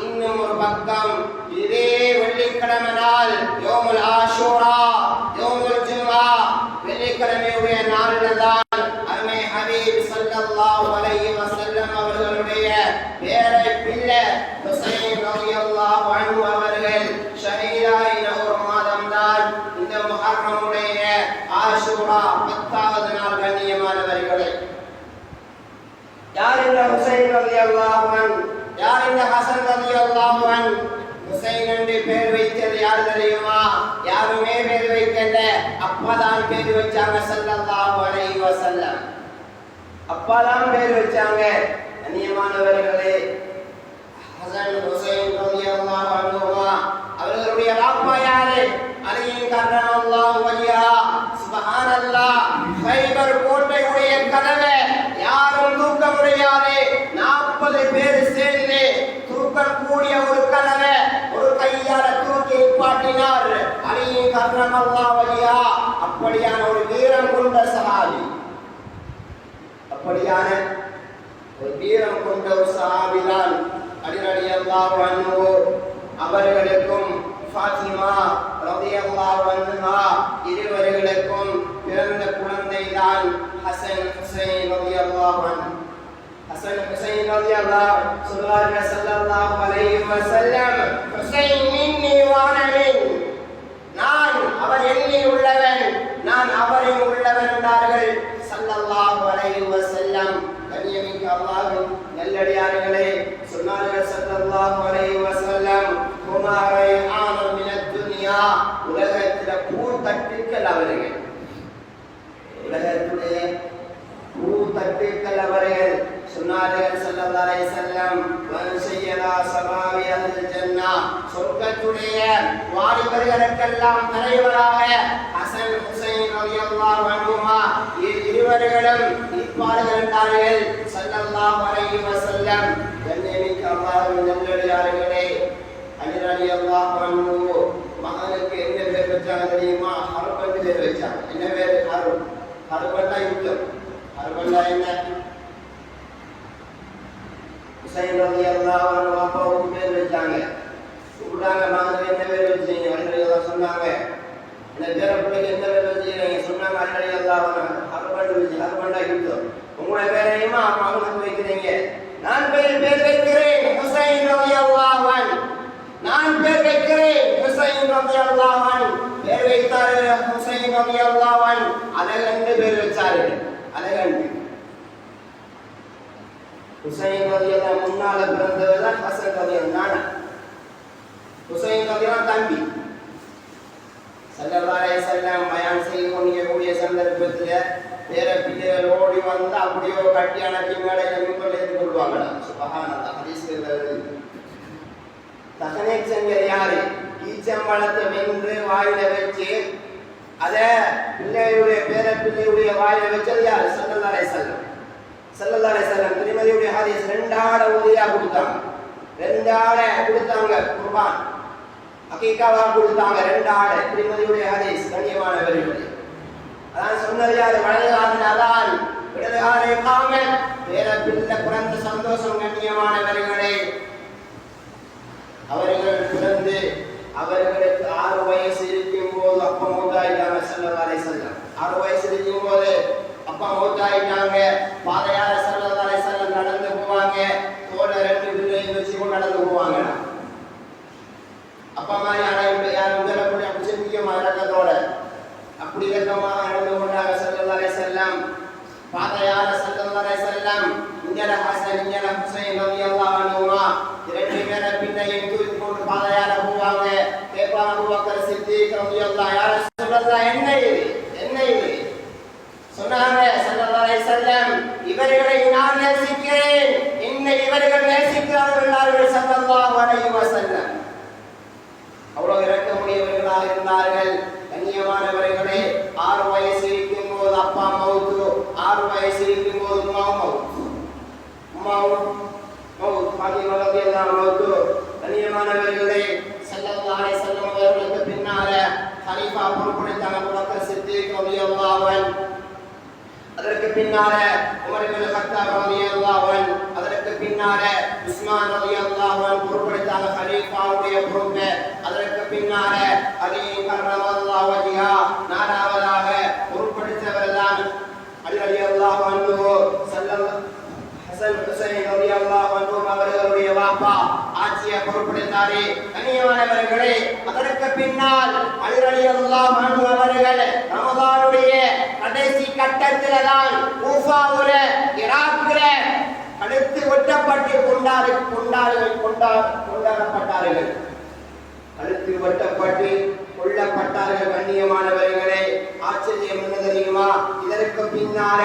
இன்னும் ஒரு பக்கம் இதே வெள்ளிக்கிழமை நாள் யோமுல் ஆஷூரா ஆஷூரா யௌமுல் ஜும்ஆ வெள்ளிக்கிழமையுடைய நாளில் தான் அருமை ஹபீப் ஸல்லல்லாஹு அலைஹி வஸல்லம் அவர்களுடைய பேரை பிள்ளை ஹுசைன் ரலியல்லாஹு அன்ஹு அவர்கள் ஷஹீதாயின ஒரு மாதம் தான் இந்த முஹர்ரமுடைய ஆஷூரா 10வது நாள். கண்ணியமானவர்களே, யார் இந்த ஹுசைன் ரலியல்லாஹு அன்ஹு, யார் இந்த ஹசன் ரலியல்லாஹு அன்ஹு? ஹுசைன் என்று பேர் வைத்தது யார் தெரியுமா? யாருமே பேர் வைக்கல, அப்பதான் பேர் வச்சாங்க ஸல்லல்லாஹு அலைஹி வஸல்லம். அப்பதான் பேர் வச்சாங்க. கண்ணியமானவர்களே, ஹசன் ஹுசைன் ரலியல்லாஹு அன்ஹுமா அவர்களுடைய வாப்பா யாரு? அலி கர்ரமல்லாஹு வஜ்ஹா. சுப்ஹானல்லாஹ், கைபர் கோட்டையுடைய கதவை யாரும் தூக்க முடியாது. 40 பேர் சேர்ந்து தூக்கக்கூடிய ஒரு கதவை ஒரு கையால தூக்கி நிப்பாட்டினார் அலி கர்ரமல்லாஹு வஜ்ஹா. அப்படியான ஒரு வீரம் கொண்ட சஹாபி, அப்படியான ஒரு வீரம் கொண்ட ஒரு சஹாபி தான் அலி ரலியல்லாஹு அன்ஹு. அவர்களுக்கும் ஃபாத்திமா ரலியல்லாஹு அன்ஹா இருவர்களுக்கும் பிறந்த குழந்தை தான் ஹசன் ஹுசைன் ரலியல்லாஹு அன்ஹு. ஹசன் ஹுசைன் ரலியல்லாஹு சொல்வார்கள் ஸல்லல்லாஹு அலைஹி வஸல்லம், ஹுசைன் மின்னி வான மின், நான் அவர் என்னில் உள்ளவன், நான் அவரில் உள்ளவன் என்றார்கள் ஸல்லல்லாஹு அலைஹி வஸல்லம். கண்ணியமிக்க அல்லாஹ்வின் நல்லடியார்களே, சொன்னார்கள் ஸல்லல்லாஹு அலைஹி வஸல்லம், ஹுமா ரைஹானும் மினத் துன்யா, உலகத்தில் பூத்தட்டுக்கள் அவர்கள், உலகத்துடைய பூத்தட்டுக்கள் அவர்கள். சொன்னார்கள் ஸல்லல்லாஹு அலைஹி வஸல்லம், வன்சையலா சபாவி அல் ஜன்னா, சொர்க்கத்துடைய வாலிபர்களுக்கெல்லாம் தலைவராக ஹசன் ஹுசைன் ரலியல்லாஹு அன்ஹுமா இருவர்களும் இருப்பார்கள் என்றார்கள் ஸல்லல்லாஹு அலைஹி வஸல்லம். கண்ணியமிக்க அல்லாஹ்வின் நல்லடியார்களே, அலி ரலியல்லாஹு அன்ஹு மகனுக்கு என்ன பேர் வச்சாங்க தெரியுமா? ஹர்ப் என்று பேர் வச்சாங்க. என்ன பேர்? ஹர்ப். ஹர்பன்னா யுத்தம். ஹர்பன்னா என்ன? ஹுசைன் ரலியல்லாஹு அன்ஹு அப்பாவுக்கு பேர் வச்சாங்க. கூப்பிட்டாங்க, மகனுக்கு என்ன பேர் வச்சீங்க? அலி ரலியல்லாஹு சொன்னாங்க, இந்த பேர பிள்ளைக்கு என்ன பேர் வச்சீங்க? சொன்னாங்க அலி ரலியல்லாஹு அன்ஹு ஹர்பன்னு வச்சு. ஹர்பன்னா யுத்தம். உங்களுடைய பேரையுமா மகனுக்கு வைக்கிறீங்க? நான் பேர் வைக்கிறேன் ஹுசைன் ரலியல்லாஹு அன்ஹு, நான் பேர் வைக்கிறேன் ஹுசைன் ரலியல்லாஹு அன்ஹு. பேர் வைத்தாரு ஹுசைன் ரலியல்லாஹு அன்ஹு. அழகண்டு பேர் வச்சாரு, அழகண்டு. ஹுசைன் ரலியல்லாஹு முன்னால பிறந்தவர் தான் ஹசன் ரலியல்லாஹு நானா. ஹுசைன் ரலியல்லாஹு தம்பி. ஸல்லல்லாஹு அலைஹி வஸல்லம் பயான் செய்யக்கூடிய சந்தர்ப்பத்தில் பேர பிள்ளைகள் ஓடி வந்து அப்படியே கட்டி அணைச்சி மேலே மிம்பர்ல ஏற்றி கொள்வாங்களா? சுப்ஹானல்லாஹ், ஹதீஸ்ல வருது. தகனை செஞ்சது யாரு? ஈச்சம்பழத்தை வென்று வாயில வச்சு அதை பிள்ளையுடைய பேர பிள்ளையுடைய வாயில வச்சது யாரு? ஸல்லல்லாஹு அலைஹி வஸல்லம். ஸல்லல்லாஹு அலைஹி வஸல்லம் திருமதியுடைய ஹதீஸ் 2 ஆடை உதவியா கொடுத்தாங்க. 2 ஆடை கொடுத்தாங்க. குர்பான் ஹகீகாவா கொடுத்தாங்க. 2 ஆடை திருமதியுடைய ஹதீஸ். கண்ணியமானவர்களே, அதான் சொன்னது யாரு? வலதுகாலின் அதான், இடதுகாலை காமல். பேர பிள்ளை பிறந்த சந்தோஷம். கண்ணியமானவர்களே, அவர்கள் பிறந்து அவர்களுக்கு 6 வயசு இருக்கும் போது அப்பா மூத்தாயிட்டாங்க. ஸல்லல்லாஹு அலைஹி வஸல்லம் 6 வயசு இருக்கும் போது அப்பா மூத்தாயிட்டாங்க. பாதையார ஸல்லல்லாஹு அலைஹி வஸல்லம் நடந்து போவாங்க. தோட 2 பிள்ளையை வச்சு கொண்டு நடந்து போவாங்க. அப்பா மாதிரி யாரும் உதரக்கூடிய அப்படி முக்கியமாக இறக்கத்தோட அப்படி இறக்கமாக நடந்து கொண்டாங்க ஸல்லல்லாஹு அலைஹி வஸல்லம். பாதையார ஸல்லல்லாஹு அலைஹி வஸல்லம் இங்கன ஹசன் இங்கன ஹுசைன் ரலியல்லாஹு அன்ஹுமா 2 பேரை பின்னையும் தூக்கி போட்டு பாதையார போவாங்க. கேட்பாங்க, அபூபக்கர் சித்திக் ரலியல்லாஹு யா ரசூலல்லாஹ், என்ன இது, என்ன இது? சொன்னாங்க ஸல்லல்லாஹு அலைஹி வஸல்லம், இவர்களை நான் நேசிக்கிறேன், என்னை இவர்கள் நேசிக்கிறார்கள் என்றார்கள் ஸல்லல்லாஹு அலைஹி வஸல்லம். அவ்வளவு இறக்கமுடையவர்களாக இருந்தார்கள். கண்ணியமானவர்களே, 6 வயசு இருக்கும் போது அப்பா மவுத்து, 6 வயசு இருக்கும் போது ஃபாத்திமா ரலியல்லாஹு அன்ஹா. கண்ணியமானவர்களே, ஸல்லல்லாஹு அலைஹி வஸல்லம் அவர்களுக்கு பின்னால கலீஃபா பொறுப்பெடுத்தாங்க அபூபக்கர் சித்திக் ரலியல்லாஹு அன்ஹு. அதற்கு பின்னால உமர் இப்னு கத்தாப் ரலியல்லாஹு அன்ஹு. அதற்கு பின்னால உஸ்மான் ரலியல்லாஹு அன்ஹு பொறுப்பெடுத்தாங்க கலீஃபாவுடைய பொறுப்பை. அதற்கு பின்னால அலி கர்ரமல்லாஹு வஜ்ஹா நாலாவதாக பொறுப்படுத்தவர்தான் அலி ரலியல்லாஹு அன்ஹு ஹசன் ஹுசைன் ரலியல்லாஹு அன்ஹு அவர்களுடைய வாப்பா ஆட்சியை பொறுப்படுத்தாரே. கண்ணியமானவர்களே, அதற்கு பின்னால் அலி ரலியல்லாஹு அன்ஹு அவர்கள் ரமதானுடைய கடைசி கட்டத்தில் தான் கூஃபாவுல இராக்கில அடுத்து வெட்டப்பட்டு கொண்டாடப்பட்டார்கள். அடுத்து வெட்டப்பட்டு கொல்லப்பட்டார்கள். கண்ணியமானவர்களே, ஆச்சரியம் என்ன தெரியுமா? இதற்கு பின்னால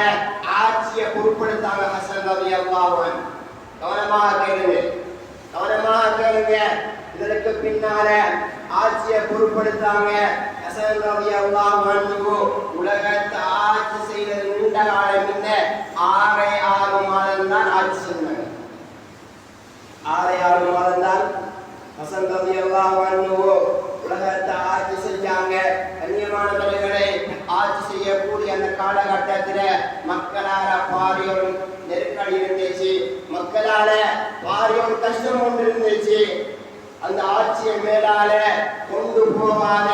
ஆட்சியை பொறுப்படுத்தாங்க ஹசன் ரலியல்லாஹு அன்ஹு. கவனமாக கேளுங்க. இதற்கு பின்னால ஆட்சியை பொறுப்படுத்தாங்க ஹசன் ரலியல்லாஹு அன்ஹு. உலகத்தை ஆட்சி செய்தது நீண்ட காலம் இல்லை, 6 மாதம் தான் ஆட்சி செய்தாங்க. 6 மாதம் தான் ஹசன் ரலியல்லாஹு அன்ஹு உலகத்தை ஆட்சி செஞ்சாங்க. கண்ணியமானவர்களே, ஆட்சி செய்யக்கூடிய அந்த காலகட்டத்தில் மக்களால பாரிய ஒரு நெருக்கடி இருந்துச்சு, மக்களால பாரிய ஒரு கஷ்டம் ஒன்று இருந்துச்சு. அந்த ஆட்சியை மேலால கொண்டு போகாத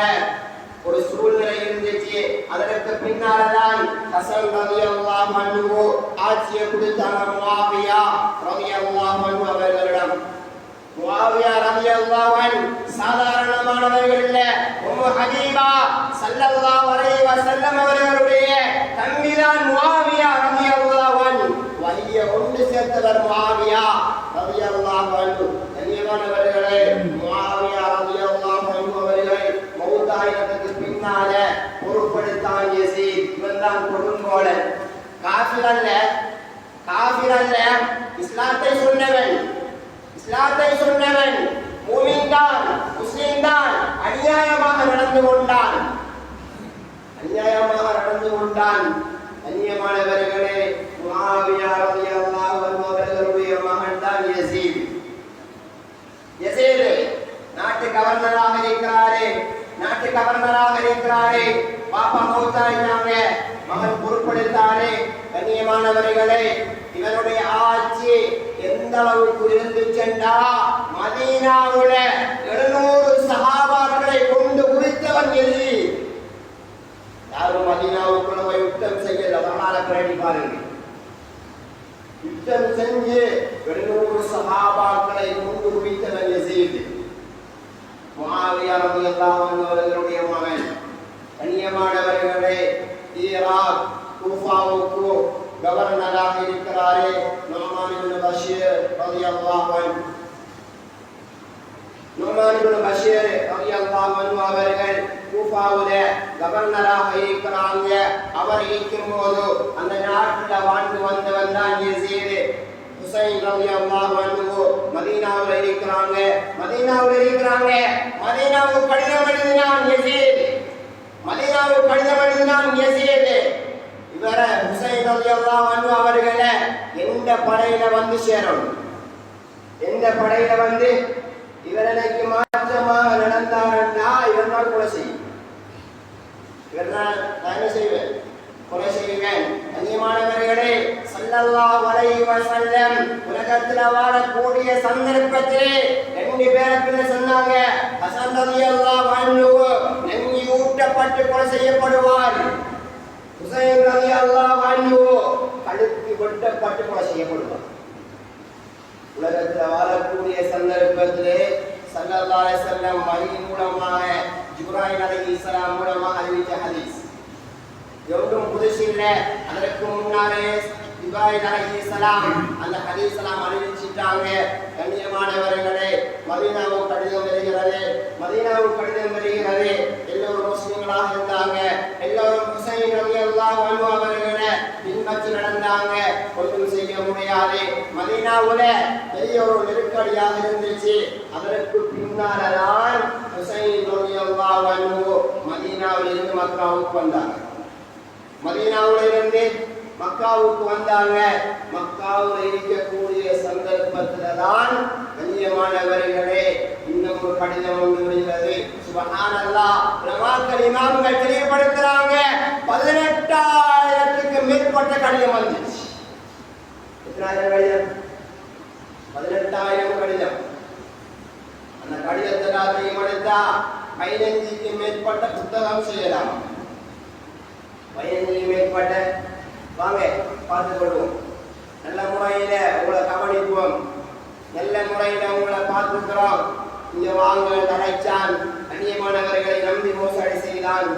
ஒரு சூழ்நிலை இருந்துச்சு. அதற்கு பின்னால்தான் ஹசன் ரலியல்லாஹு அன்ஹு ஆட்சியை கொடுத்தாங்க முஆவியா ரலியல்லாஹு அன்ஹு அவர்களிடம். முஆவியா ரலியல்லாஹு அன்ஹு சாதாரணமானவர்கள் இல்ல. உம்மு ஹபீபா ஸல்லல்லாஹு அலைஹி வஸல்லம் அவர்களுடைய தம்பிதான் முஆவியா ரலியல்லாஹு அன்ஹு. வலிய ஒன்று சேர்த்தவர் முஆவியா ரலியல்லாஹு அன்ஹு. கண்ணியமானவர்களே, முஆவியா ரலியல்லாஹு அன்ஹு அவர்கள் மௌத்தாயினத்துக்கு பின்னால பொறுப்படுத்தான் யஸீத். இவன் தான் கொடுங்கோலன். காஃபிர் அல்ல, இஸ்லாத்தை சொன்னவன், மூமின் தான், முஸ்லிம் தான். அநியாயமாக நடந்து கொண்டான். கண்ணியமானவர்களே, முஆவியா ரலியல்லாஹு அன்ஹு அவர்களுடைய மகன் தான் யஸீத். நாட்டு கவர்னராக இருக்கிறாரே. பாப்பா மௌத்தாயினாங்க, மகன் பொறுப்படுத்தாரே. கண்ணியமானவர்களே, இவனுடைய ஆட்சி எந்த அளவுக்கு இருந்து சென்றா, மதீனாவுல 700 சஹாபாக்களை கொண்டு குறித்தவன் யஸீத். யாரும் மதீனாவுக்குள்ள போய் யுத்தம் செய்யல, வரலாறு பிரடி பாருங்க. யுத்தம் செஞ்சு 700 சஹாபாக்களை கொண்டு குறித்தவன் யஸீத். முஆவியா ரலியல்லாஹு அன்ஹு அவர்களுடைய மகன். கண்ணியமானவர்களே, ஈராக் கூஃபாவுக்கு கவர்னராக இருக்கிறாரே நுஅமான் இப்னு பஷீர் ரலியல்லாஹு அன்ஹு. நுஅமான் இப்னு பஷீர் ரலியல்லாஹு அன்ஹு அவர்கள் கூஃபாவுல கவர்னராக இருக்கிறாங்க. அவர் இருக்கும்போது அந்த நாட்டில் வாழ்ந்து வந்தவன் தான் யஸீத். ஹுசைன் ரலியல்லாஹு அன்ஹு மதீனாவுல இருக்கிறாங்க. மதீனாவுக்கு கடிதம் எழுதினான் யஸீத். இவர ஹுசைன் ரலியல்லாஹு அன்ஹு அவர்கள எந்த படையில வந்து சேரணும், எந்த படையில வந்து இவரனுக்கு மாற்றமாக நடந்தாருன்னா இவர்னால் கொலை செய்யும். கொலை செய்வேன். கண்ணியமானவர்களே, ஸல்லல்லாஹு அலைஹி வஸல்லம் உலகத்தில் வாழக்கூடிய சந்தர்ப்பத்திலே 2 பேருக்கு சொன்னாங்க, ஹசன் ரலியல்லாஹு அன்ஹு நெஞ்சு ஊட்டப்பட்டு கொலை செய்யப்படுவார், ஹுசைன் ரலியல்லாஹு அன்ஹு கழுத்து வெட்டப்பட்டு கொலை செய்யப்படுவார். உலகத்தில் வாழக்கூடிய சந்தர்ப்பத்திலே ஸல்லல்லாஹு அலைஹி வஸல்லம் வஹி மூலமாக ஜிப்ராயில் அலைஹிஸ்ஸலாம் மூலமாக அறிவித்த ஹதீஸ் எவ்வளவு புதுசு இல்லை. அதற்கு முன்னாலே ஜிப்ராயில் அலைஹிஸ்ஸலாம் அந்த ஹதீஸ்லாம் அறிவிச்சிட்டாங்க. கண்ணியமானவர்களே, மதீனாவுக்கு கடிதம் வருகிறது. எல்லோரும் முஸ்லிம்களாக இருந்தாங்க. எல்லோரும் ஹுசைன் ரலியல்லாஹு அன்ஹு அவர்களை பின்பற்றி நடந்தாங்க. ஒன்றும் செய்ய முடியாது. மதீனாவுல பெரிய ஒரு நெருக்கடியாக இருந்துச்சு. அதற்கு பின்னால்தான் ஹுசைன் ரலியல்லாஹு அன்ஹு மதீனாவில் இருந்து மக்காவுக்கு வந்தாங்க. மக்காவில் இருக்கக்கூடிய சந்தர்ப்பத்தில் தான் கண்ணியமானவர்களே இன்னும் ஒரு கடிதம் ஒன்று வருகிறது. சுப்ஹானல்லாஹ், உலமாக்கள் இமாம்கள் தெரியப்படுத்துறாங்க 18,000க்கு மேற்பட்ட கடிதம் வந்துச்சு. எத்தனாயிரம் கடிதம்? 18,000 கடிதம். அந்த கடிதத்தை எடுத்தா 15க்கு மேற்பட்ட புத்தகம் செய்யலாம். 15க்கு மேற்பட்ட வாங்க பார்த்துக் கொள்வோம். நல்ல முறையில உங்களை கவனிப்போம். நல்ல முறையில உங்களை பார்த்துக்கிறோம். இங்க வாங்க தடைச்சான் கண்ணியமானவர்களை நம்பி மோசடி செய்யலாம்.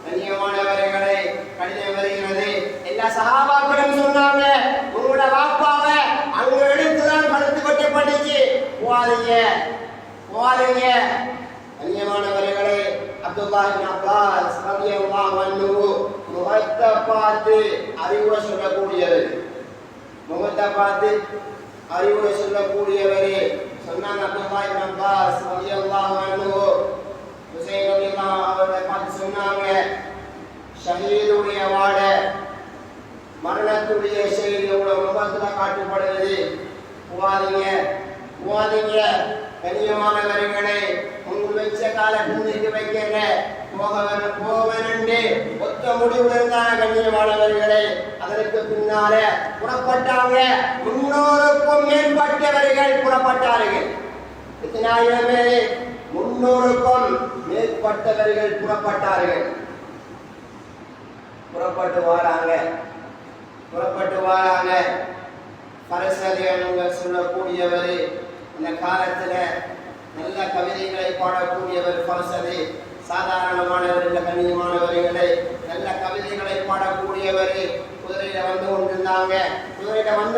கண்ணியமானவர்களை கடிதம் வருகிறது. எல்லா சஹாபாக்களும் சொன்னாங்க, உங்களோட வாப்பாவ அங்க எடுத்துதான் கழுத்து கொட்டப்பட்டுச்சு, போவாதீங்க. கண்ணியமானவர்களே, அப்துல்லாஹ் இப்னு அப்பாஸ் ரலியல்லாஹு அன்ஹு முகத்தை பார்த்து அறிவுரை சொல்லக்கூடியவரே சொன்னாங்க. அப்துல்லாஹ் இப்னு அப்பாஸ் ரலியல்லாஹு அன்ஹு ஹுசைன் ரலியல்லாஹு அவரை பார்த்து சொன்னாங்க, ஷஹீதுடைய வாட மரணத்துடைய செய்தி உங்களோட முகத்துல காட்டப்படுகிறது, போவாதீங்க. கண்ணியமானவர்களே, முன்பு வச்ச கால பின்னுக்கு வைக்கிற போகவனே ஒத்த முடிவுல இருந்தாங்க. கண்ணியமானவர்களே, அதற்கு பின்னால புறப்பட்டாங்க. 300க்கும் மேற்பட்டவர்கள் புறப்பட்டார்கள். 300க்கும் மேற்பட்டவர்கள் புறப்பட்டார்கள். புறப்பட்டு வராங்க. பரசதி சொல்லக்கூடியவர், இந்த காலத்துல நல்ல கவிதைகளை பாடக்கூடியவர் பரசதி. சாதாரணமானவர் இல்ல, கண்ணியமானவர்களை நல்ல கவிதைகளை பாடக்கூடியவர். குதிரையில வந்து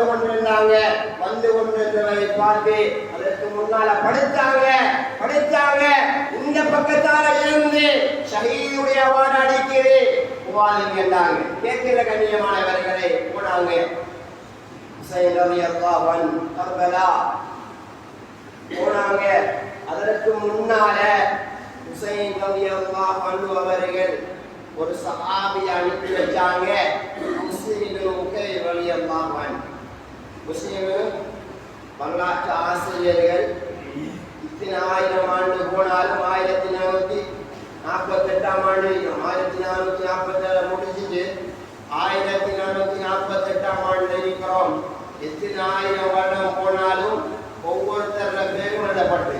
கொண்டிருந்தவரை பார்த்து அதற்கு முன்னால படுத்தாங்க. இந்த பக்கத்தால இருந்து ஷஹீதுடைய வாட அடிக்கிறது, போவாதீங்க என்றாங்க. கேட்கிற கண்ணியமானவர்களை போனாங்க. ஹுசைன் ரலியல்லாஹு அன்ஹு கர்பலா போனாங்க. அதற்கு முன்னால ஹுசைன் ரலியல்லாஹு அன்ஹு அவர்கள் ஒரு சஹாபியை அனுப்பி வச்சாங்க. முஸ்லிம் இப்னு உகைர் ரலியல்லாஹு அன்ஹு. முஸ்லிம் வரலாற்று ஆசிரியர்கள் இத்தனை 1000 ஆண்டு போனாலும் 1448ஆம் ஆண்டு 1447 முடிஞ்சிட்டு 1448ஆம் ஆண்டு இருக்கிறோம். எத்தனை 1000 வருடம் போனாலும் ஒவ்வொருத்தர பேரும் எழுதப்பட்டு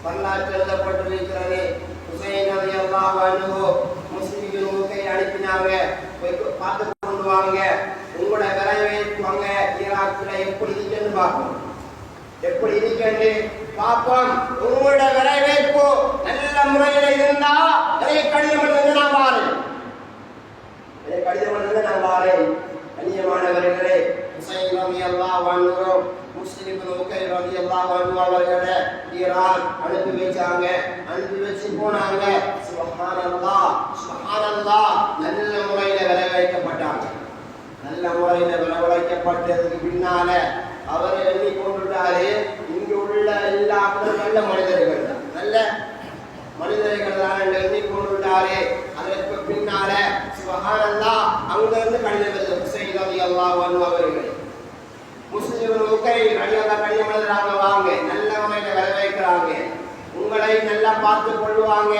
வரலாற்று எழுதப்பட்டிருக்கிறது. ஹுசைன் ரலியல்லாஹு அன்ஹு முஸ்லிம் இப்னு உகைர் அனுப்பினாங்க, போய் பார்த்து கொண்டு வாங்க, உங்களோட வரவேற்பாங்க ஈராக்ல எப்படி இருக்குன்னு பார்ப்போம். உங்களோட வரவேற்பு நல்ல முறையில் இருந்தா கடிதம் எழுதுங்க, நான் வாரேன். கண்ணியமானவர்களே, ஹுசைன் ரலியல்லாஹு அன்ஹு முஸ்லிம் இப்னு உகைர் ரலியல்லாஹு அன்ஹு அவர்களை ஈரான் அனுப்பி வச்சு போனாங்க. சுப்ஹானல்லாஹ் நல்ல முறையில வரவேற்கப்பட்டதுக்கு பின்னால அவரை எண்ணி கொண்டுட்டாரு, இங்கு உள்ள எல்லா நல்ல மனிதர்கள் தான் எண்ணி கொண்டுட்டாரு. அதற்கு பின்னால சுப்ஹானல்லாஹ் அங்கிருந்து கடிதம் எழுது ஹுசைன் ரலியல்லாஹு அன்ஹு அவர்கள் முஸ்லிம் இப்னு உகைர் ரலியல்லாஹு கடிதம் எழுதுறாங்க, வாங்க, நல்ல முறையில வரவேற்கிறாங்க, உங்களை நல்லா பார்த்து கொள்வாங்க.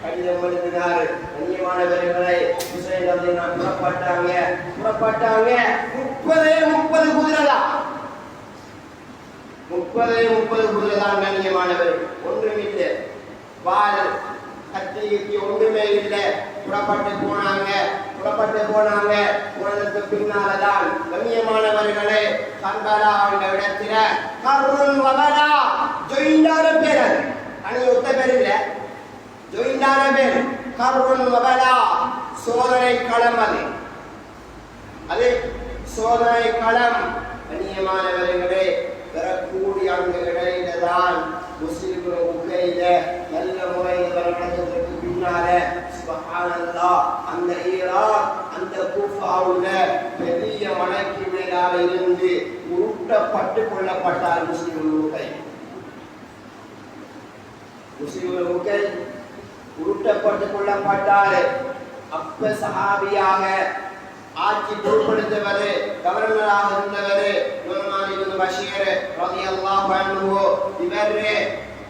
கடிதம் எழுதினாரு. கண்ணியமானவர்களை ஹுசைன் ரலியல்லாஹு புறப்பட்டாங்க. 30 குதிரை தான் கண்ணியமானவர். ஒன்றுமில்லை, வால் கத்தி ஒன்றுமே இல்லை. புறப்பட்டு போனாங்க. போனதற்கு பின்னால்தான் கண்ணியமானவர்களே, கர்பலா என்ற இடத்துல கர்ருன் வபலா ஜொயிண்டான பேர், அணி ஒத்த பேர் இல்லை, ஜொயிண்டான பேர் கர்ருன் வபலா, சோதனை களம். அது சோதனை களம். கண்ணியமானவர்களே, வரக்கூடிய அந்த இடையில தான் முஸ்லிம் இப்னு உகைர் நல்ல முறையில் நடந்ததற்கு பின்னால சுப்ஹானல்லாஹ் அந்த ஈராக் அந்த கூஃபாவுல பெரிய மலைக்கு மேலால இருந்து உருட்டப்பட்டு கொள்ளப்பட்டார் முஸ்லிம் இப்னு உகைர் உருட்டப்பட்டு கொள்ளப்பட்டார். அப்ப சஹாபியாக ஆட்சி பொறுப்படுத்தவர், கவர்னராக இருந்தவர் நுஅமான் இப்னு பஷீர் ரலியல்லாஹு அன்ஹு. இவர்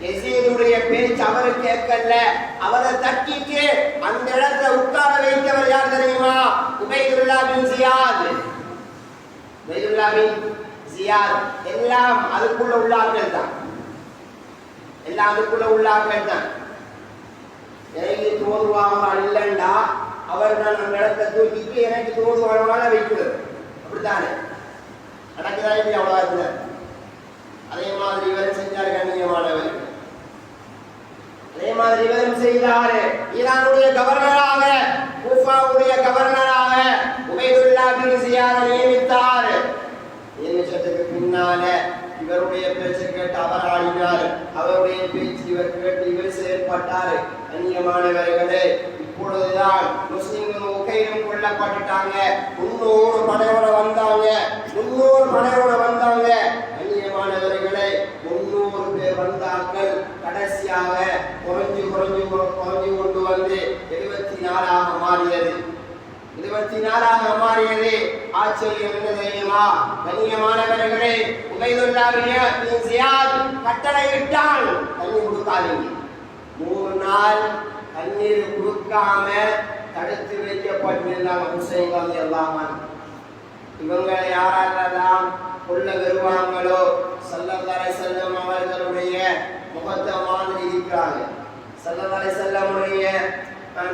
யஸீதுடைய பேச்சு அவர் கேட்கல, அவரை தட்டிட்டு அந்த இடத்துல உட்கார வைத்தவர் யார் தெரியுமா? உபைதுல்லாஹ் பின் ஜியாத் எல்லாம் அதுக்குள்ள உள்ளார்கள் தான். எல்லாம் அதுக்குள்ள உள்ளார்கள் தான். எனக்கு தோதுவாக இல்லைண்டா அவர் நான் அந்த இடத்தை தூக்கிட்டு எனக்கு தோதுவான வைக்கிறது. அப்படித்தானே நடக்குதா இல்லையா? அவ்வளவா இல்லை. அதே மாதிரி இவரும் செஞ்சார் கண்ணியமானவர். அதே மாதிரி இவரும் செய்தாரு. ஈரானுடைய கவர்னராக, கூஃபாவுடைய கவர்னராக உபைதுல்லா பின் ஜியாதை நியமித்தார். நியமிச்சதுக்கு பின்னால இவருடைய பேச்சு கேட்டு அவர் ஆடினார். அவருடைய பேச்சு இவர் கேட்டு இவர் செயல்பட்டார். கண்ணியமானவர்களே, இப்பொழுதுதான் முஸ்லிம்கள் உக்கையிலும் கொல்லப்பட்டுட்டாங்க. 300 படையோட வந்தாங்க. 300 படையோட வந்தாங்க. கண்ணியமானவர்களே, 300 பேர் வந்தார்கள். கடைசியாக குறைஞ்சு கொண்டு வந்து 24 மாறியது. 24 மாறியது. ஆச்சரியம் என்ன தெரியுமா? கண்ணியமானவர்களே, உபைதுல்லா பின் ஜியாத் கட்டளையிட்டான், தண்ணி கொடுக்காதீங்க. 3 நாள் தண்ணீர் கொடுக்காம தடுத்து வைக்கப்பட்டிருந்தாங்க ஹுசைன் ரலியல்லாஹு அன்ஹு. இவங்களை யாரெல்லாம் கொல்ல வருவாங்களோ ஸல்லல்லாஹு அலைஹி வஸல்லம் அவர்களுடைய முகத்தை மாதிரி இருக்கிறாங்க. ஸல்லல்லாஹு அலைஹி வஸல்லமுடைய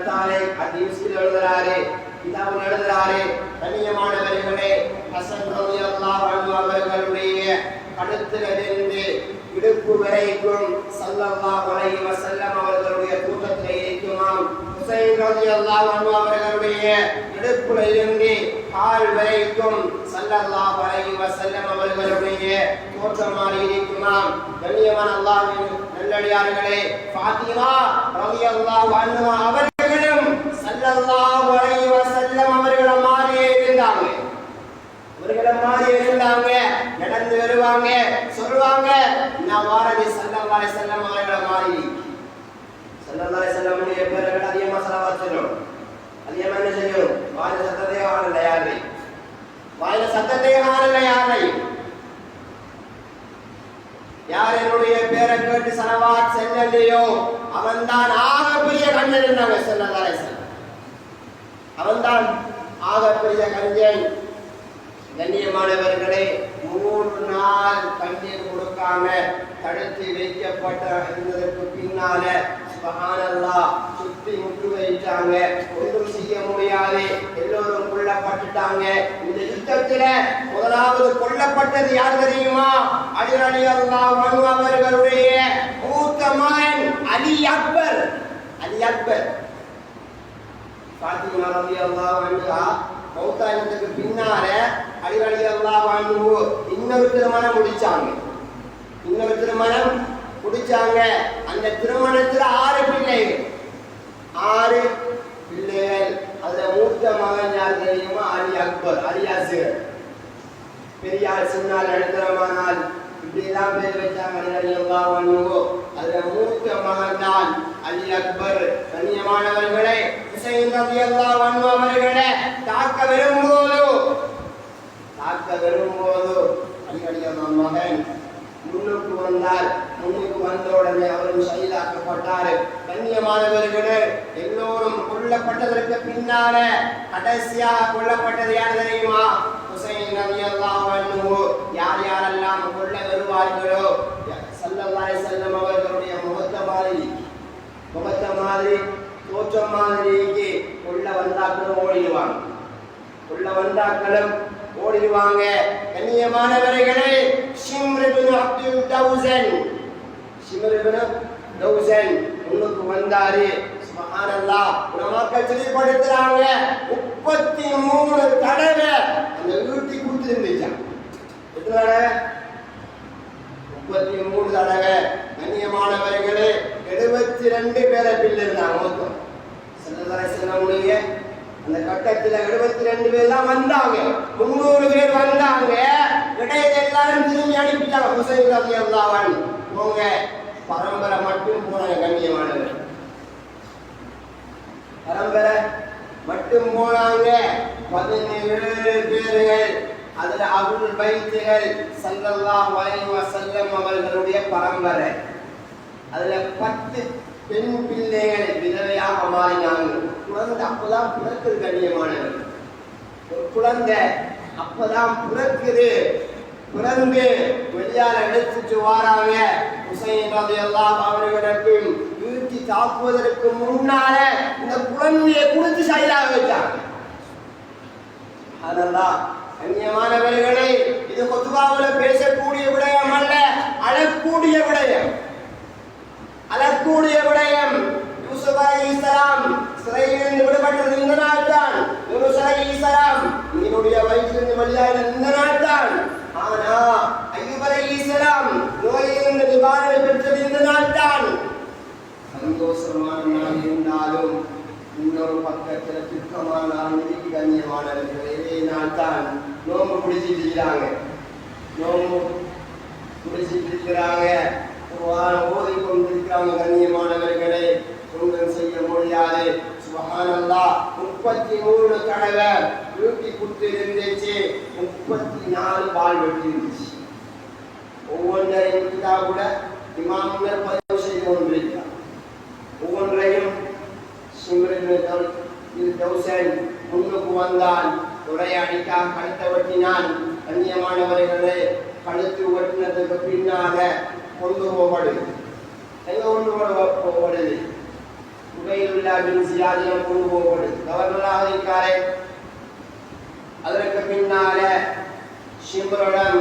தாலை ஹதீஸில் எழுதுறாரு, கிதாபில் எழுதுறாரு. கண்ணியமானவர்களே, ஹஸன் ரலியல்லாஹு அன்ஹு அவர்களுடைய கழுத்திலிருந்து இடுப்பு வரைக்கும் ஸல்லல்லாஹு அலைஹி வஸல்லம் அவர்களுடைய தூக்கத்திலே இருக்குமாம். ஹுசைன் ரலியல்லாஹு அன்ஹு அவர்களுடைய இடுப்பிலிருந்து கால் வரைக்கும் ஸல்லல்லாஹு அலைஹி வஸல்லம் அவர்களுடைய தோற்றமாறி இருக்குமாம். கண்ணியமான அல்லாஹ்வின் நல்லடியார்களே, ஃபாத்திமா ரலியல்லாஹு அன்ஹா அவர்களும் ஸல்லல்லாஹு அலைஹி வஸல்லம் அவர்களை மாதிரியே இருந்தாங்க. அவர்களை மாதிரியே இருந்தாங்க. நடந்து வருவாங்க, சொல்லுவாங்க, நான் வாரதி ஸல்லல்லாஹு அலைஹி வஸல்லம் அவர்களை மாதிரி. ஸல்லல்லாஹு அலைஹி வஸல்லமுடைய பேர்கள் அதிகமாக ஸலவாத் சொல்லணும். அதிகமாக என்ன செய்யணும்? வாயில சத்தத்தை காணல யாரை, வாயில சத்தத்தை காணல யாரை. யார் என்னுடைய பேரை கேட்டு ஸலவாத் செல்லலையோ அவன்தான் ஆகப்பெரிய கஞ்சன் இருந்தாங்க. ஸல்லல்லாஹு அலைஹி வஸல்லம் அவன்தான் ஆகப்பெரிய கஞ்சன். கண்ணியமானவர்களே, 3 நாள் தண்ணீர் கொடுக்காம தடுத்து வைக்கப்பட்ட இருந்ததற்கு பின்னால சுப்ஹானல்லாஹ் சுத்தி முற்று வைத்தாங்க. ஒன்றும் செய்ய முடியாது. எல்லோரும் கொல்லப்பட்டுட்டாங்க. இந்த யுத்தத்துல முதலாவது கொல்லப்பட்டது யார் தெரியுமா? அலி ரலியல்லாஹு அன்ஹு அவர்களுடைய மூத்த மகன் அலி அக்பர். அலி அக்பர். ஃபாத்திமா ரலியல்லாஹு அன்ஹா மௌத்தானத்துக்கு பின்னால அலி ரலியல்லாஹு அன்ஹு இன்னொரு திருமணம் முடிச்சாங்க. அந்த திருமணத்துல 6 பிள்ளைகள். 6 பிள்ளைகள். அதுல மூத்த மகன் யார் தெரியுமா? அலி அக்பர், அலி அஸ்கர். பெரியார் சின்னால் நடுத்தரமானால் இப்படிலாம் பேர் வச்சாங்க அலி ரலியல்லாஹு அன்ஹு. அதுல மூத்த மகன் தான் அலி அக்பர். கண்ணியமானவர்களே, ஹுசைன் ரலியல்லாஹு அன்ஹு அவர்களை தாக்க வரும்போது அலி ரலியல்லாஹு மகன் முன்னுக்கு வந்தார். முன்னுக்கு வந்த உடனே அவரும் ஷஹீதாக்கப்பட்டார். கண்ணியமானவர்களே, எல்லோரும் கொல்லப்பட்டதற்கு பின்னால கடைசியாக கொல்லப்பட்டது யார் தெரியுமா? ஹுசைன் ரலியல்லாஹு அன்ஹு. யார் யாரெல்லாம் கொல்ல வருவார்களோ ஸல்லல்லாஹு அலைஹி வஸல்லம் அவர்களுடைய முகத்தை மாதிரி தோற்றம் மாதிரிக்கு கொல்ல வந்தாக்களும் ஓடிடுவாங்க. கண்ணியமானவர்களே, ஷிம்ர் இப்னு அப்துல் தௌசன் முன்னுக்கு வந்தாரு. சுப்ஹானல்லாஹ், உலமாக்கள் சொல்லிப்படுத்துறாங்க 33 தடவை அந்த வீட்டை கொடுத்துருந்துச்சான். எத்தனை தடவை? 33 தடவை. கண்ணியமானவர்களே, 72 பேரை பிள்ளை இருந்தாங்க மொத்தம். ஸல்லல்லாஹு அலைஹி வஸல்லம் அந்த கட்டத்துல 72 பேர் தான் வந்தாங்க. 300 பேர் வந்தாங்க. இடையில எல்லாரும் திரும்பி அனுப்பிட்டாங்க. ஹுசைன் ரலியல்லாஹு அன்ஹு போங்க, பரம்பரை மட்டும் போனாங்க. கண்ணியமானவர், பரம்பரை மட்டும் போனாங்க. 17 பேர்கள். அதுல அபுல் பைத்துகள் ஸல்லல்லாஹு அலைஹி வஸல்லம் அவர்களுடைய பரம்பரை. அதுல 10 பெண் பிள்ளைகளை விதவையாக மாறினாங்க. குழந்தை அப்பதான் பிறக்குது. கண்ணியமானவர், ஒரு குழந்தை அப்பதான் பிறக்குது. பிறந்து வெளியால எடுத்துட்டு வாராங்க. ஹுசைன் ரலியல்லாஹு அவர்களுக்கு ஈட்டி தாக்குவதற்கு முன்னால இந்த குழந்தையை குடிச்சு சைடாக வச்சாங்க. அதெல்லாம் கண்ணியமானவர்களே, இது குத்பாவில் பேசக்கூடிய விடயம் அல்ல, அழக்கூடிய விடயம். அழக்கூடிய விடயம். யூசுப் அலைஹிஸ்ஸலாம் சிறையிலிருந்து விடுபட்டது இந்த நாள் தான். யூனுஸ் அலைஹிஸ்ஸலாம் மீனுடைய வயிற்றிலிருந்து வெளியான இந்த நாள் தான். ஆனா அய்யூப் அலைஹிஸ்ஸலாம் நோயிலிருந்து நிவாரணை பெற்றது இந்த நாள் தான். சந்தோஷமான நாள் இருந்தாலும் இன்னொரு பக்கத்தில் துக்கமான நிதிக்கு கண்ணியமானவர்கள் இதே நாள் தான். நோம்பு பிடிச்சிட்டு இருக்கிறாங்க, நோம்பு பிடிச்சிட்டு இருக்கிறாங்க, ஓதி கொண்டிருக்கிறாங்க. கண்ணியமானவர்களே, ஒன்றும் செய்ய முடியாது. சுப்ஹானல்லாஹ், 33 தடவை யூட்டி குத்து இருந்துச்சு, 34 பால் வெட்டி இருந்துச்சு. ஒவ்வொன்றையும் கூட இமாம்கள் பதிவு செய்து கொண்டிருக்கிறார். ஒவ்வொன்றையும் முன்னுக்கு வந்தான், உரையாடிக்கா கழுத்தை வெட்டினான். கண்ணியமானவர்களே, கழுத்து வெட்டினதுக்கு பின்னால கொண்டு போகப்படுது. எங்க கொண்டு போகப்படுது? உபைதுல்லாஹின் சியாதியம் கொண்டு போகப்படுது. கவர்னராக இருக்காரே, அதற்கு பின்னால ஷிம்ருடன்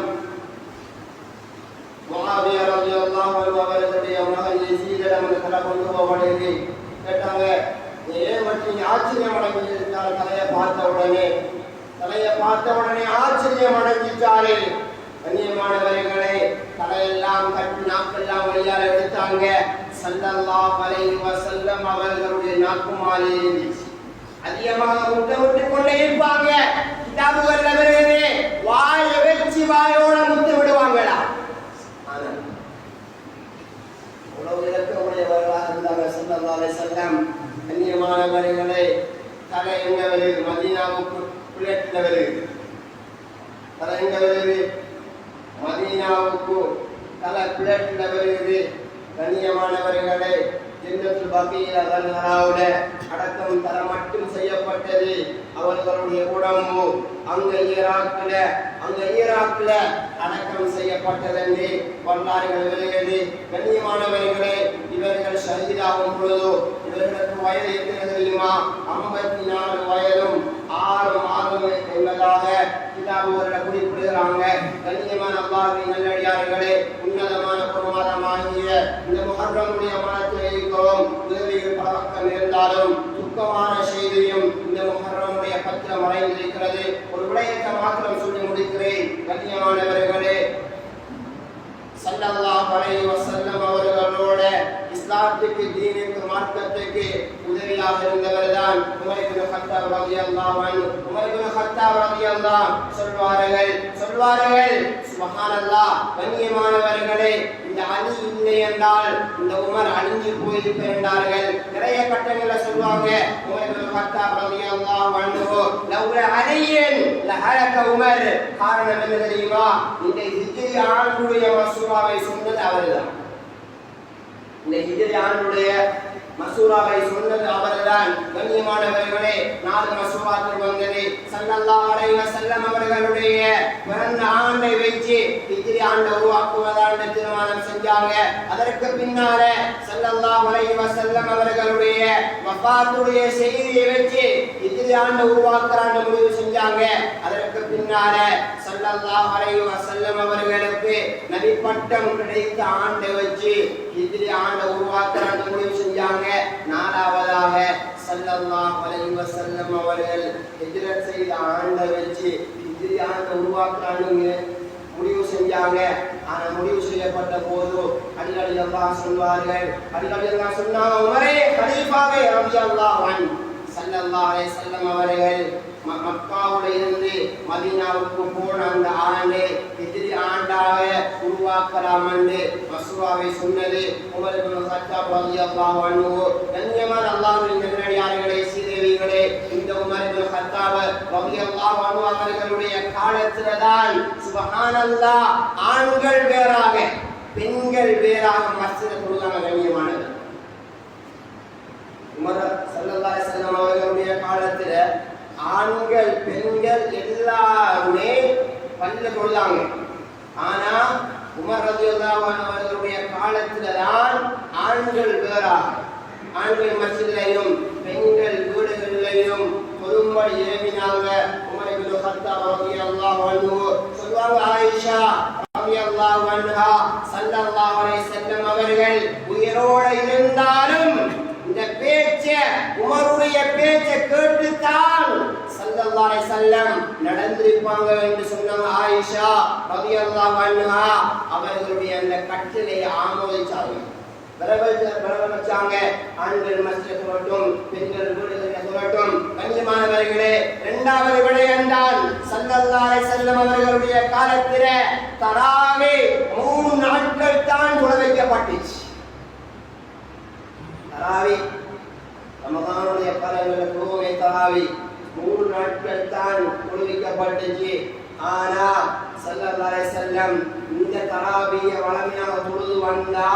முஆவியா ரலியல்லாஹு அன்ஹு அவர்களுடைய மகன் யஸீதிடம் கொண்டு போகப்படுது. கேட்டாங்க, ஏன் மட்டும் ஆச்சரியம் அடைஞ்சிருந்தால் தலையை பார்த்த உடனே ஆச்சரியம் அடைஞ்சிட்டாரு. கண்ணியமானவர்களே, தலையெல்லாம் கட்டி நாக்கெல்லாம் வழியால் எடுத்தாங்க. ஸல்லல்லாஹு அலைஹி வஸல்லம் அவர்களுடைய நாக்குமாலே இருந்துச்சு. அதிகமாக முட்டை விட்டு கொண்டே இருப்பாங்க. கிதாபுகள்ல வருகிறது, வாயை வச்சு வாயோட முத்து விடுவாங்களா. உணவு இலக்கமுடையவர்களாக இருந்தாங்க ஸல்லல்லாஹு அலைஹி வஸல்லம். கண்ணியமானவர்களே, தலை எங்க வருது? மதீனாவுக்கு புல்லட்ல வருது. தலை எங்க வருது? மதீனாவுக்கு தலை புல்லட்ல வருது. கண்ணியமானவர்களே, ஜன்னத்துல் பகீல கல்ஹராவுல அடக்கம் தர மட்டும் செய்யப்பட்டது. அவர்களுடைய உடம்பு அங்க ஈராக்ல அடக்கம் செய்யப்பட்டது வரலாறுகள் வருகிறது. கண்ணியமானவர்களே, இவர்கள் ஷஹீதாகும் பொழுது இவர்களுக்கு வயது எத்தனை தெரியுமா? 54 வயதும் 6 மாதம் என்பதாக கிதாபுகளில் குறிப்பிடுகிறாங்க. கண்ணியமான அல்லாஹ்வின் நல்லடியார்களே, உன்னதமான ஒரு மாதமாகிய இந்த முஹர்ரமுடைய மாதத்தில் இருக்கிறோம். உதவிகள் பழக்கம் இருந்தாலும் துக்கமான செய்தியும் இந்த முஹர்ரமுடைய பத்திரம் மறைந்திருக்கிறது. ஒரு விடயத்தை மாத்திரம் சொல்லி முடிக்கிறேன். கண்ணியமானவர்களே, ஸல்லல்லாஹு அலைஹி வஸல்லம் அவர்களோட இஸ்லாத்துக்கு, தீனுக்கு, மார்க்கத்துக்கு உதவியாக இருந்தவர்தான் உமர் இப்னு கத்தாப் ரலியல்லாஹு அன்ஹு. உமர் இப்னு கத்தாப் ரலியல்லாஹு சொல்வார்கள் சுப்ஹானல்லாஹ், கண்ணியமானவர்களே, இந்த அலி இல்லை என்றால் இந்த உமர் அழிஞ்சு போயிருக்கிறார்கள். நிறைய கட்டங்களை சொல்வாங்க. உமர் இப்னு கத்தாப் ரலியல்லாஹு அன்ஹு லவ்லா அலியன் லஹலக உமர். காரணம் என்ன தெரியுமா? இந்த ஹிஜ்ரி ஆண்டுடைய மசூராவை சொன்னது அவர்தான். இந்த ஹிஜ்ரி ஆண்டுடைய மசூராவை சொன்னது அவர்தான். கண்ணியமானவர்களே, 4 மசூராக்கள் வந்தது. ஸல்லல்லாஹு அலைஹி வஸல்லம் அவர்களுடைய பிறந்த ஆண்டை வச்சு ஹிஜ்ரி ஆண்டை உருவாக்குவதாக தீர்மானம் செஞ்சாங்க. அதற்கு பின்னால ஸல்லல்லாஹு அலைஹி வஸல்லம் அவர்களுடைய வஃபாத்துடைய செய்தியை வச்சு ஹிஜ்ரி ஆண்டை உருவாக்குறான்னு முடிவு செஞ்சாங்க. அதற்கு பின்னால ஸல்லல்லாஹு அலைஹி வஸல்லம் அவர்களுக்கு நபி பட்டம் கிடைத்த ஆண்டை வச்சு ஹிஜ்ரி ஆண்டை உருவாக்குறான்னு முடிவு செஞ்சாங்க. 4வதாக ஸல்லல்லாஹு அலைஹி வஸல்லம் அவர்கள் ஹிஜ்ரத் செய்த ஆண்டை வச்சு ஹிஜ்ரி ஆண்டை உருவாக்குறான்னு முடிவு செஞ்சாங்க. ஆனா முடிவு செய்யப்பட்ட போது அடிக்கடி அல்லாஹ் சொல்வார்கள், அடிக்கடி அல்லாஹ் சொன்னாங்க, உமரே கலீஃபாவே ரலியல்லாஹு அன்ஹு. ஸல்லல்லாஹு அலைஹி வஸல்லம் அவர்கள் மக்காவுல இருந்து மதீனாவுக்கு போன அந்த ஆண்டு ஹிஜ்ரி ஆண்டாக உருவாக்கலாம் என்று மசூராவை சொன்னது உமர் இப்னு கத்தாப் ரலியல்லாஹு அன்ஹு. கண்ணியமான அல்லாஹ்வின் நல்லடியார்களே, சீதேவிகளே, இந்த உமர் இப்னு கத்தாப் ரலியல்லாஹு அன்ஹு அவர்களுடைய காலத்துல தான் சுப்ஹானல்லாஹ், ஆண்கள் வேறாக பெண்கள் வேறாக மஸ்ஜித் தொழுதாங்க. கண்ணியமானது உமர் ஸல்லல்லாஹு அலைஹி வஸல்லம் அவர்களுடைய காலத்துல ஆண்கள் பெண்கள் எல்லாருமே பள்ளியில தொழுதாங்க. ரலியல்லாஹு அன்ஹு அவர்களுடைய காலத்துல தான் ஆண்கள் வேறாக, ஆண்கள் மஸ்ஜிதிலையும் பெண்கள் வீடுகளிலையும் பொதும்படி ஏவினாங்க. உமர் இப்னு கத்தாப் ரலியல்லாஹு அன்ஹு சொல்வாங்க, ஆயிஷா ரலியல்லாஹு அன்ஹா ஸல்லல்லாஹு அலைஹி வஸல்லம் அவர்கள் உயிரோடு இருந்தாலும் இந்த பேச்சை, உமருடைய பேச்சை கேட்டுத்தான் ஸல்லல்லாஹு அலைஹி வஸல்லம் நடந்திருப்பாங்க என்று சொன்னாங்க. ஆயிஷா ரலியல்லாஹு அன்ஹா அவர்களுடைய அந்த கட்டளையை ஆமோதிச்சார்கள். வரவழைச்சாங்க. ஆண்கள் மஸ்ஜித் சொல்லட்டும், பெண்கள் வீடுகளில் சொல்லட்டும். கண்ணியமானவர்களே, இரண்டாவது விடயம் தான் ஸல்லல்லாஹு அலைஹி வஸல்லம் அவர்களுடைய காலத்திலே தராவி 3 நாட்கள் தான் தொழ வைக்கப்பட்டுச்சு. தராவி ரமதானுடைய காலங்களில் தொழுகை தராவி 3 நாட்கள் தான் தொழுவிக்கப்பட்டுச்சு. ஆனா ஸல்லல்லாஹு அலைஹி வஸல்லம் இந்த தராவியை வளமையாக தொழுது வந்தா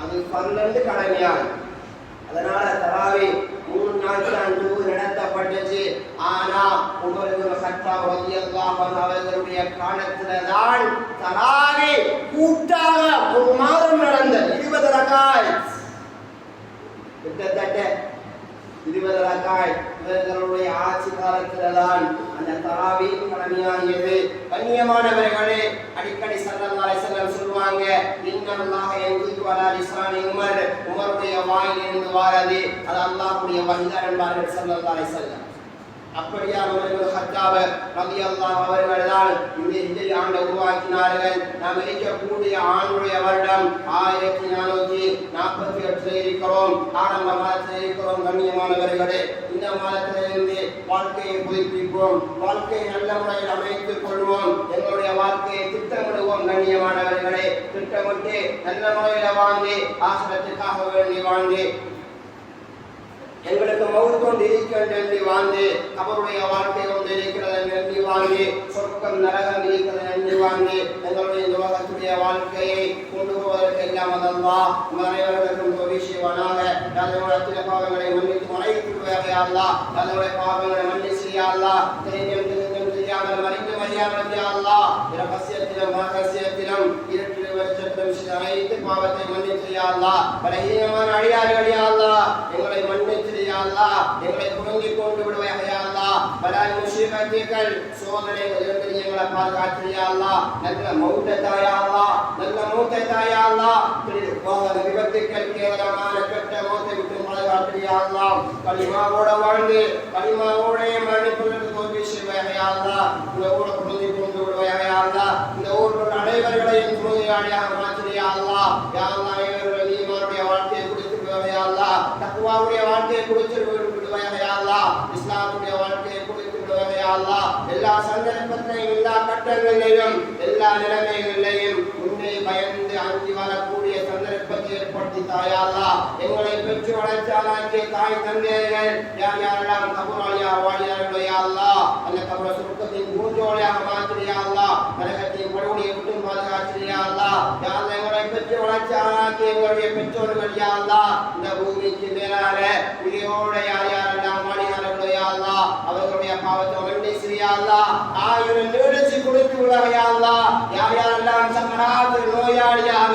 அது 12 கடமையாகும். அதனால தராவி 3 நாட்கள் தொழுகை நடத்தப்பட்டுச்சு. ஆனா உமர் இப்னு கத்தாப் ரலியல்லாஹு அன்ஹு அவர்களுடைய காலத்துல தான் தராவி கூட்டாக 1 மாதம் நடந்தது. 20 ரக்காத், கிட்டத்தட்ட 20 ரக்காத். இவர்களுடைய ஆட்சி காலத்துல தான் அந்த தராவி கடமையாகியது. கண்ணியமானவர்களே, அடிக்கடி ஸல்லல்லாஹு அலைஹி வஸல்லம் சொல்வாங்க, இன்னல்லாஹ யன்திகு அலா லிசானி உமர், உமருடைய வாயிலிருந்து வாரது அது அல்லாஹ்வுடைய வஹீதான் என்பார்கள் ஸல்லல்லாஹு அலைஹி வஸல்லம். அப்படியா உமர் இப்னு கத்தாப் ரலியல்லாஹு அவர்கள் தான் இந்த ஹிஜ்ரி ஆண்டை உருவாக்கினார்கள். நாம் இருக்கக்கூடிய ஆண்டுடைய வருடம் 1448 இருக்கிறோம். ஆரம்ப மாதத்தில் இருக்கிறோம். கண்ணியமானவர்களே, இந்த மாதத்திலிருந்து வாழ்க்கையை புதுப்பிப்போம், வாழ்க்கையை நல்ல முறையில் அமைத்துக் கொள்வோம், எங்களுடைய வாழ்க்கையை திட்டமிடுவோம். கண்ணியமானவர்களே, திட்டமிட்டு நல்ல முறையில் வாழ்ந்து ஆசிரத்துக்காக வேண்டி வாழ்ந்து எங்களுக்கு மவுத் கொண்டு இருக்கிறது வாழ்ந்து அவருடைய வாழ்க்கை கொண்டு இருக்கிறது நன்றி வாங்கி சொர்க்கம் நரகம் இருக்கிறது நன்றி வாங்கி எங்களுடைய இந்த உலகத்துடைய வாழ்க்கையை கொண்டு போவதற்கு இல்லாமல் அல்லாஹ் மறைவர்களுக்கும் விஷயவனாக யாருடைய பாவங்களை மன்னித்து மறைத்துள்ளாக அல்லாஹ், யாருடைய பாவங்களை மன்னிச்சு அல்லாஹ், தெரிந்தும் தெரியாமல் மறைந்து மறியாமல் அல்லாஹ், இரகசியத்திலும் ரகசியத்திலும் இருட்டிலும் வெளிச்சத்திலும் அனைத்து பாவத்தை மன்னித்து அல்லாஹ், பலகீனமான அடியார்கள் அல்லாஹ் எங்களை மன்னித்து அல்லாஹ், எங்களை புரிந்து கொண்டு விடுவாயாக அல்லாஹ், பலாய் முசீபத்துகள் சோதனைகளிலிருந்து எங்களை பாதுகாத்து அல்லாஹ், நல்ல மௌத்தை தாயா அல்லாஹ், நல்ல மௌத்தை தாயா அல்லாஹ், விபத்துக்கள் கேவலமான கெட்ட மௌத்தை விட்டு பாதுகாத்து அல்லாஹ், கலிமாவோட வாழ்ந்து கலிமாவோட மரணிப்பதற்கு தோல்வி செய்வாயாக அல்லாஹ், இந்த ஊரை புரிந்து கொண்டு விடுவாயாக அல்லாஹ், இந்த ஊரில் அனைவர்களையும் துணையாளியாக மாற்றியா அல்லாஹ், யா அல்லாஹ் இவர்கள் ஈமானுடைய வாழ்க்கையை கொடுத்து விடுவாயாக அல்லாஹ், தக்வாவுடைய வாழ்க்கையை கொடுத்து விடுவாயாக அல்லாஹ், இஸ்லாமுடைய வாழ்க்கையை கொடுத்து விடுவாயாக அல்லாஹ், எல்லா சந்தர்ப்பத்திலையும் எல்லா கட்டங்களிலும் எல்லா நிலைமைகளிலையும் உன்னை பயந்து அஞ்சி வரக்கூடிய சந்தர்ப்பத்தை ஏற்படுத்தி தாயா அல்லாஹ், எங்களை பெற்று வளர்ச்சாலாக்கிய தாய் தந்தையர்கள் யார் யாரெல்லாம் கபூராளியா வாழியார்களோ அல்லாஹ், அந்த கபூர சுருக்கத்தின் பூஞ்சோலையாக மாற்றியா அல்லாஹ், நரகத்தின் படுகொலையை விட்டும் பாதுகாத்தியா அல்லாஹ், யார் எங்களை பெற்று வளர்ச்சாலாக்கிய எங்களுடைய பெற்றோர்கள் யா அல்லாஹ், இந்த பூமிக்கு மேலான உயிரோட யார் யாரெல்லாம் வாழியார்களோ அல்லாஹ், அவர்களுடைய பாவத்தை மன்னிச்சியா அல்லாஹ், ஆயுள் நீடிச்சு கொடுத்து விடுவாயா அல்லாஹ், யார் யாரெல்லாம் சக்கராத்து நோயாளியாக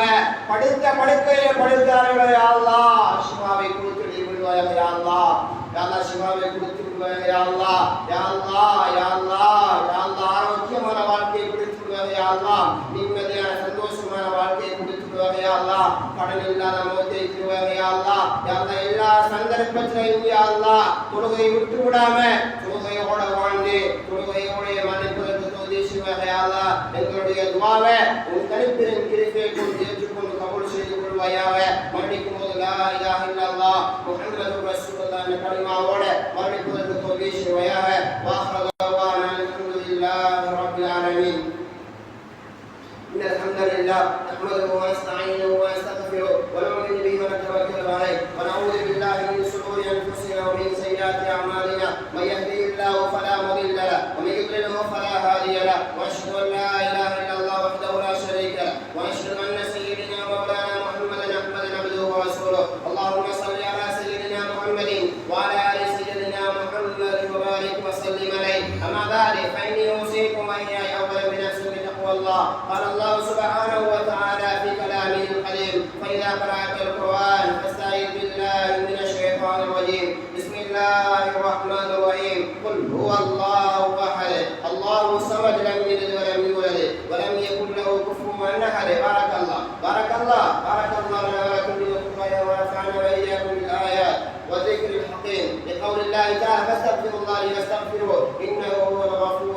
படுத்த படுக்கையில படுத்தார்களோ அல்லாஹ், ஷிஃபாவை கொடுத்து விடுவாயா அல்லாஹ், யா அல்லாஹ் ஷிஃபாவை கொடுத்து விடுவாயா அல்லாஹ், யா அல்லாஹ் யா அல்லாஹ் யா அல்லாஹ் ஆரோக்கியமான வாழ்க்கையை கொடுத்து விடுவாயா அல்லாஹ், நிம்மதியான சந்தோஷமான வாழ்க்கையை கொடுத்து விடுவாயா அல்லாஹ், கடன் இல்லாத மௌத்தை தருவாயா அல்லாஹ், யா அல்லாஹ் எல்லா சந்தர்ப்பத்திலும் யா அல்லாஹ் தொழுகையை விட்டு விடாம தொழுகையோட வாழ்ந்து தொழுகையோட மன்னிப்பதற்கு தோதி செய்வாயா அல்லாஹ், எங்களுடைய துஆவை உன் தனிப்பின் கிருபையை கொண்டு ஏற்றுக்கொண்டு கபூல் செய்து கொள்வாயாக. மன்னிக்கும் போது லா இலாஹ இல்லல்லாஹ் முஹம்மதுர் ரசூலுல்லாஹ் என்ற கலிமாவோட மன்னிப்பதற்கு தோதி செய்வாயாக. வாஹ்ர தஅவானா அல்ஹம்துலில்லாஹி ரப்பில் ஆலமீன். إن الحمد لله نحمده ونستعينه ونستغفره ونؤمن به ونتوكل عليه ونعوذ بالله من شرور أنفسنا ومن سيئات أعمالنا من يهده الله فلا مضل له ومن يضلل فلا هادي له وأشهد أن لا إله إلا الله وحده لا شريك له وأشهد أن سيدنا مولانا محمدا عبده ورسوله. اللهم صل على سيدنا محمد وعلى آل سيدنا محمد وبارك وسلم عليه الإنسان فاستعذ بالله من الشيطان الرجيم. بسم الله الرحمن الرحيم. قل هو الله أحد الله الصمد لم يلد ولم يولد ولم يكن له كفوا أحد. بارك الله بارك الله بارك الله لنا ولكم بالقرآن ونفعنا وإياكم بالآيات والذكر الحكيم. لقول الله تعالى فاستغفروا الله لنستغفره إنه هو الغفور